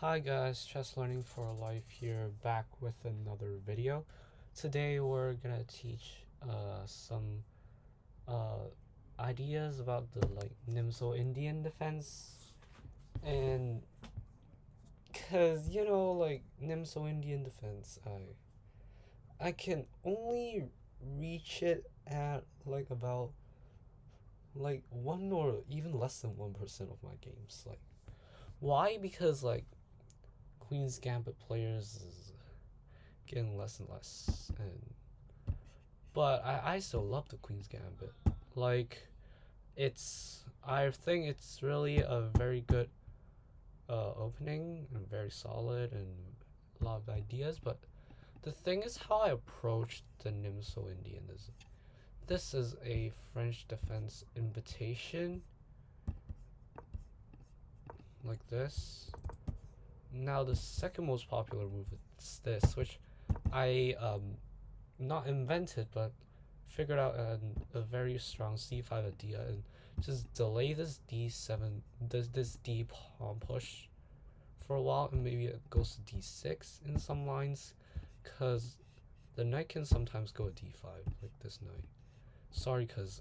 Hi guys, Chess Learning for Life here, back with another video. Today we're gonna teach some uh, ideas about the Nimzo-Indian defense, and cause Nimzo-Indian defense, I can only reach it at about one or even less than 1% of my games. Why? Because Queen's Gambit players is getting less and less, but I still love the Queen's Gambit. I think it's really a very good opening and very solid and a lot of ideas. But the thing is, how I approach the Nimzo-Indian is this is a French defense invitation, like this. Now the second most popular move is this, which I not invented but figured out a very strong c5 idea, and just delay this d7, this d pawn push for a while, and maybe it goes to d6 in some lines, because the knight can sometimes go to d5 like this knight. Sorry, because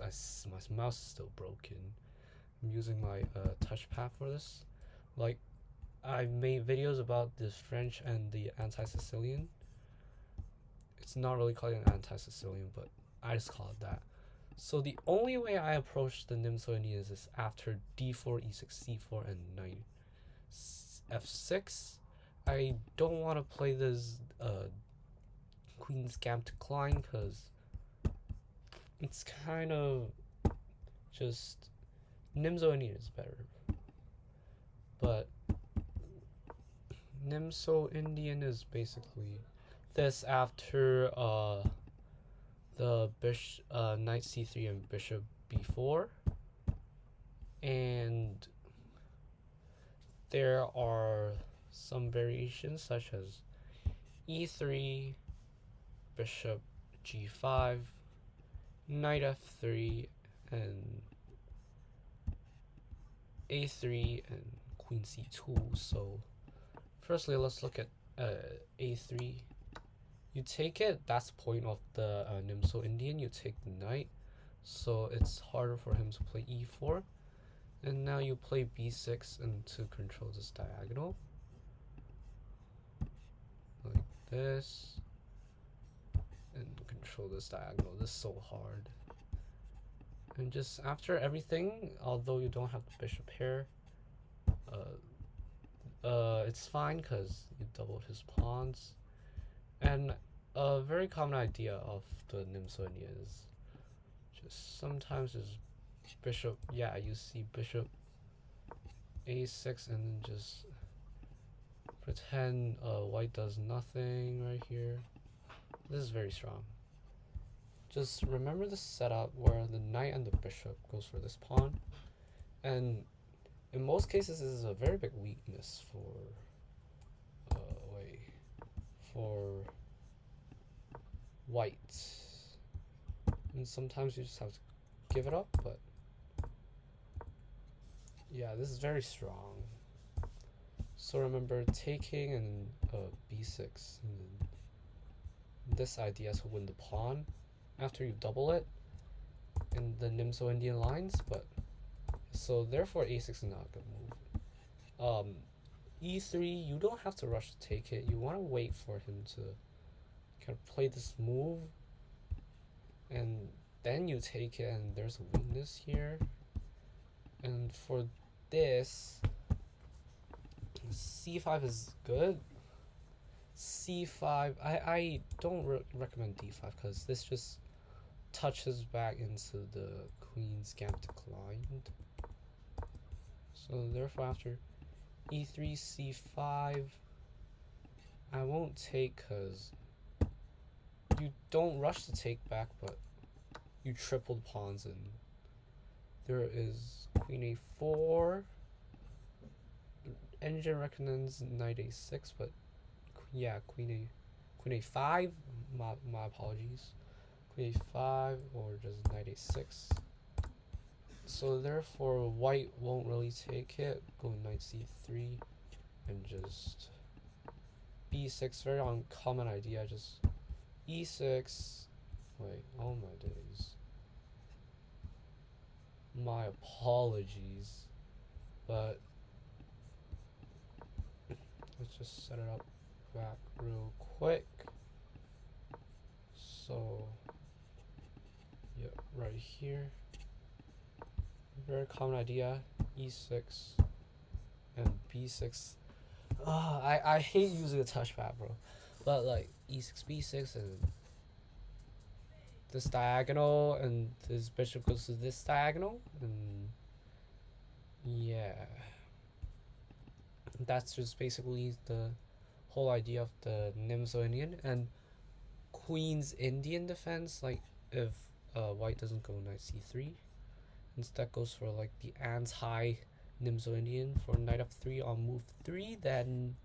my mouse is still broken. I'm using my touchpad for this. I've made videos about the French and the anti-Sicilian. It's not really called an anti-Sicilian, but I just call it that. So the only way I approach the Nimzo-Indian is after d4, e6, c4, and knight f6. I don't want to play this Queen's Gambit decline, because it's kind of just Nimzo-Indian is better. But Nimzo-Indian is basically this after the knight c3 and bishop b4, and there are some variations such as e3, bishop g5, knight f3, and a3, and queen c2. So firstly, let's look at a3. You take it, that's the point of the Nimzo-Indian. You take the knight, so it's harder for him to play e4. And now you play b6 and to control this diagonal, like this, and control this diagonal. This is so hard. And just after everything, although you don't have the bishop here, it's fine because you doubled his pawns. And a very common idea of the Nimzo-Indian is just sometimes is bishop, you see bishop a6 and then just pretend white does nothing right here. This is very strong. Just remember the setup where the knight and the bishop goes for this pawn, and in most cases this is a very big weakness for white, and sometimes you just have to give it up. But yeah, this is very strong. So remember taking and b6, and then this idea to win the pawn after you double it in the Nimzo-Indian lines. But so therefore a6 is not a good move. E3, you don't have to rush to take it. You want to wait for him to kind of play this move, and then you take it, and there's a weakness here. And for this, c5 is good. c5, I don't recommend d5 because this just touches back into the Queen's Gambit declined. So therefore after e3, c5, I won't take because you don't rush to take back, but you tripled pawns, and there is queen a4. Engine recommends knight a6, but queen a5. My apologies. Queen a5 or just knight a6. So therefore white won't really take it. Go knight c3. and just b6, very uncommon idea, just e6. Wait, oh my days. My apologies, but let's just set it up back real quick. So, yeah, right here. Very common idea, e6 and b6. I hate using a touchpad, bro. But like e6, b6, and this diagonal, and this bishop goes to this diagonal, and yeah, that's just basically the whole idea of the Nimzo-Indian. And Queen's Indian defense, like if white doesn't go knight c3, instead goes for like the anti Nimzo-Indian for knight f3 on move 3, then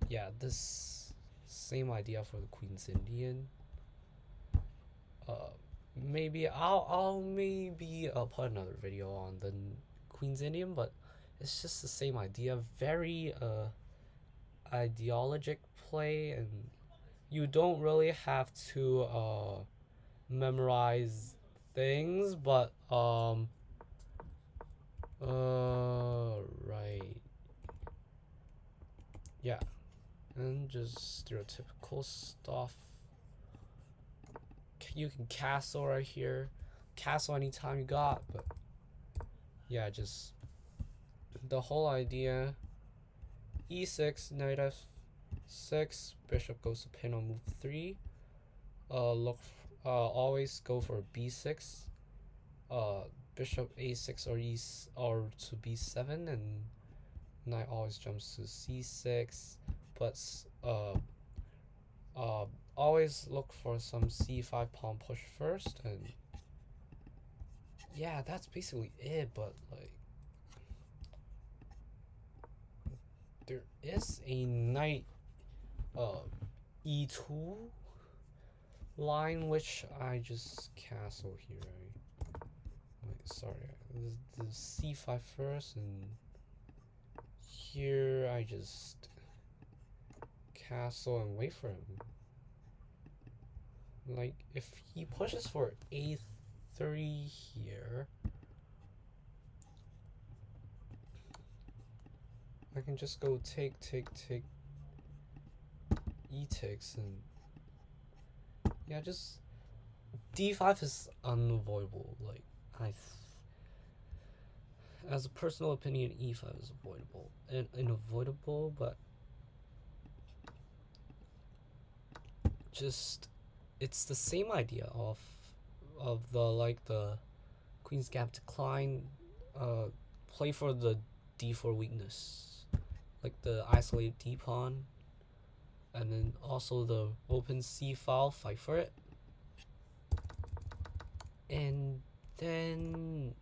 yeah, this same idea for the Queen's Indian. Maybe I'll put another video on the Queen's Indian, but it's just the same idea. Very ideologic play, and you don't really have to memorize things, but right, yeah, and just stereotypical stuff. You can castle right here, castle anytime you got, but yeah, just the whole idea. e6, knight f6, bishop goes to pin on move 3. Always go for b6. Bishop a6 or to b7, and knight always jumps to c6. But always look for some c5 pawn push first, and yeah, that's basically it. But like, there is a knight e2 line which I just castle here, right? Wait, sorry, the c5 first, and here I just castle and wait for him. Like, if he pushes for a3 here, I can just go take, e takes, and yeah, just d5 is unavoidable. Like, as a personal opinion, e5 is avoidable and unavoidable, but just it's the same idea of the queen's gap decline, play for the d4 weakness, like the isolated d pawn, and then also the open c file, fight for it. And then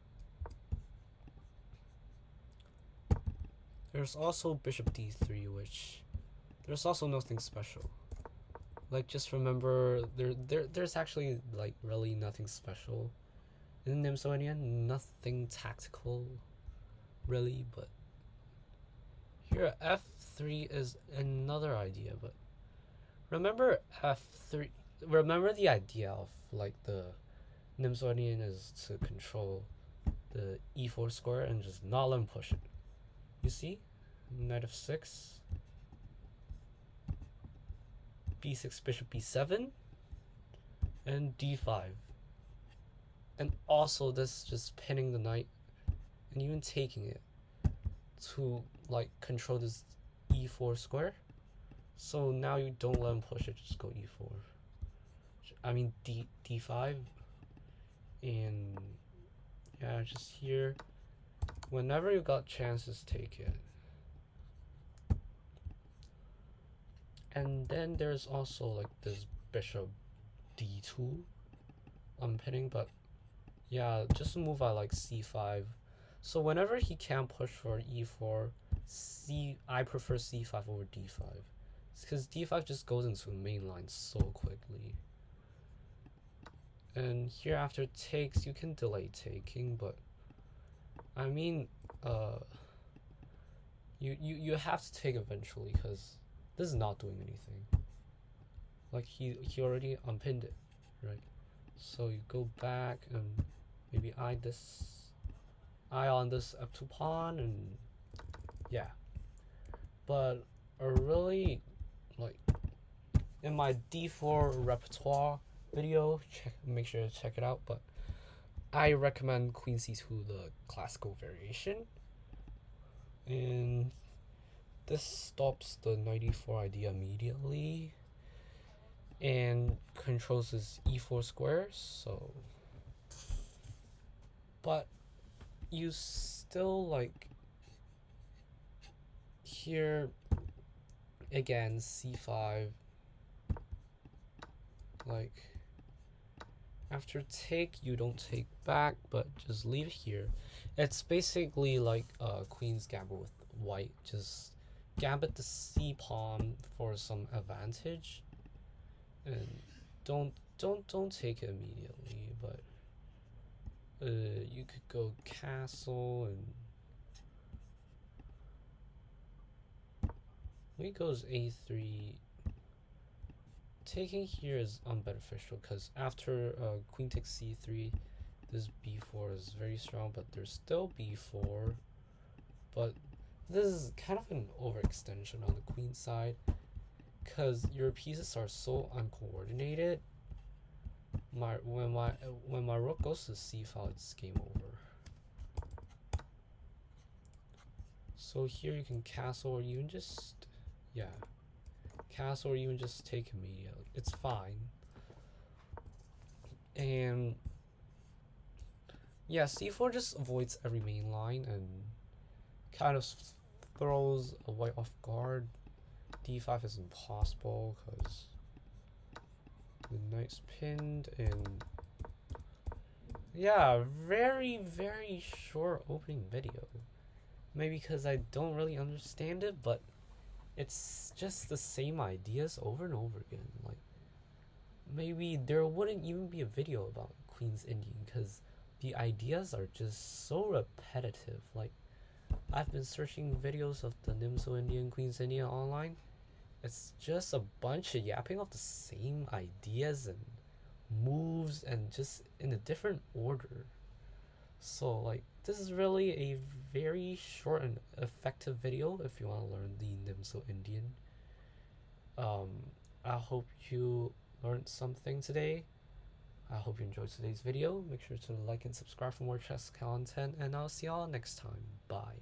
there's also bishop d3, which there's also nothing special. Like, just remember, there's actually like really nothing special in Nimzo-Indian, nothing tactical really. But here f3 is another idea. But remember f3, remember the idea of like the Nimzo-Indian is to control the e4 square and just not let him push it. You see, knight f6, b6, bishop b7, and d5. And also this just pinning the knight and even taking it to like control this e4 square. So now you don't let him push it, just go e4. I mean d5. And yeah, just here, whenever you got chances, take it. And then there's also like this bishop d2 unpinning, but yeah, just a move I like c5. So whenever he can't push for e4, I prefer c5 over d5, because d5 just goes into the main line so quickly. And here after takes, you can delay taking, but I mean, You have to take eventually because this is not doing anything. Like he already unpinned it, right? So you go back and maybe eye on this f2 pawn, and yeah. But really, like, in my d4 repertoire video, make sure to check it out. But I recommend queen c2, the classical variation, and this stops the knight e4 idea immediately and controls his e4 squares. So, but you still, like, here again c5, like, after take you don't take back but just leave it here. It's basically like queen's gambit with white, just gambit the c pawn for some advantage, and don't take it immediately, but you could go castle, and when he goes a3, taking here is unbeneficial because after queen takes c3, this b4 is very strong, but there's still b4. But this is kind of an overextension on the queen side because your pieces are so uncoordinated. When my rook goes to c file, it's game over. So here you can castle, or even just castle, or even just take immediately. It's fine. And yeah, c4 just avoids every main line and kind of throws a white off guard. d5 is impossible because the knight's pinned, and yeah, very short opening video. Maybe because I don't really understand it, but it's just the same ideas over and over again. Like, maybe there wouldn't even be a video about Queen's Indian because the ideas are just so repetitive. Like, I've been searching videos of the Nimzo-Indian, Queen's Indian online. It's just a bunch of yapping of the same ideas and moves, and just in a different order. So, like, this is really a very short and effective video if you want to learn the Nimzo-Indian. I hope you learned something today. I hope you enjoyed today's video. Make sure to like and subscribe for more chess content, and I'll see y'all next time. Bye.